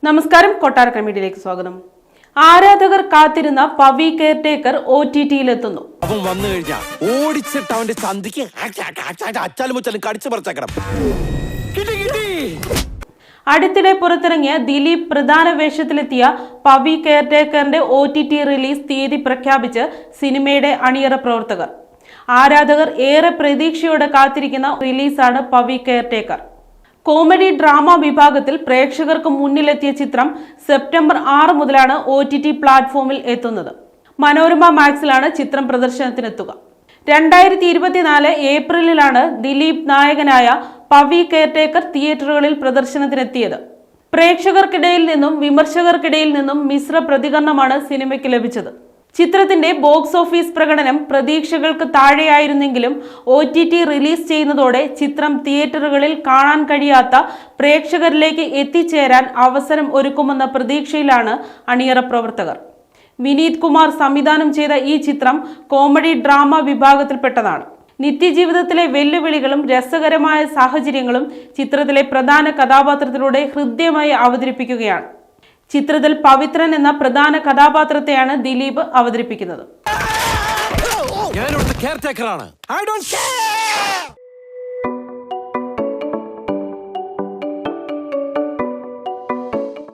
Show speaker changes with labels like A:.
A: നമസ്കാരം, കൊട്ടാരക്കര മീഡിയയിലേക്ക് സ്വാഗതം. ആരാധകർ കാത്തിരുന്ന പവി കെയർടേക്കർ OTT-യിലെത്തുന്നു.
B: അവൻ വന്നു കഴിഞ്ഞാൽ ഓടിച്ചിട്ട് അവന്റെ ചന്തിക്ക് അച്ചാലും മുച്ചാലും കടിച്ചു പറിച്ചേക്കണം.
A: അടുത്തിടെ പുറത്തിറങ്ങിയ ദിലീപ് പ്രധാന വേഷത്തിലെത്തിയ പവി കെയർടേക്കറിന്റെ OTT റിലീസ് തീയതി പ്രഖ്യാപിച്ച് സിനിമയുടെ അണിയറ പ്രവർത്തകർ. ആരാധകർ ഏറെ പ്രതീക്ഷയോടെ കാത്തിരിക്കുന്ന റിലീസാണ് പവി കെയർടേക്കർ. കോമഡി ഡ്രാമ വിഭാഗത്തിൽ പ്രേക്ഷകർക്ക് മുന്നിലെത്തിയ ചിത്രം സെപ്റ്റംബർ 6 മുതലാണ് OTT പ്ലാറ്റ്ഫോമിൽ എത്തുന്നത്. മനോരമ മാക്സിലാണ് ചിത്രം പ്രദർശനത്തിനെത്തുക. 2024 ഏപ്രിലിലാണ് ദിലീപ് നായകനായ പവി കെയർടേക്കർ തിയേറ്ററുകളിൽ പ്രദർശനത്തിനെത്തിയത്. പ്രേക്ഷകർക്കിടയിൽ നിന്നും വിമർശകർക്കിടയിൽ നിന്നും മിശ്ര പ്രതികരണമാണ് സിനിമയ്ക്ക് ലഭിച്ചത്. ചിത്രത്തിന്റെ ബോക്സ് ഓഫീസ് പ്രകടനം പ്രതീക്ഷകൾക്ക് താഴെയായിരുന്നെങ്കിലും OTT റിലീസ് ചെയ്യുന്നതോടെ ചിത്രം തിയേറ്ററുകളിൽ കാണാൻ കഴിയാത്ത പ്രേക്ഷകരിലേക്ക് എത്തിച്ചേരാൻ അവസരം ഒരുക്കുമെന്ന പ്രതീക്ഷയിലാണ് അണിയറ പ്രവർത്തകർ. വിനീത് കുമാർ സംവിധാനം ചെയ്ത ഈ ചിത്രം കോമഡി ഡ്രാമ വിഭാഗത്തിൽപ്പെട്ടതാണ്. നിത്യജീവിതത്തിലെ വെല്ലുവിളികളും രസകരമായ സാഹചര്യങ്ങളും ചിത്രത്തിലെ പ്രധാന കഥാപാത്രത്തിലൂടെ ഹൃദ്യമായി അവതരിപ്പിക്കുകയാണ്. ചിത്രത്തിൽ പവിത്രൻ എന്ന പ്രധാന കഥാപാത്രത്തെയാണ് ദിലീപ് അവതരിപ്പിക്കുന്നത്.
B: ഞാൻ ഇവിടുത്തെ കെയർടേക്കറാണ്. I don't care.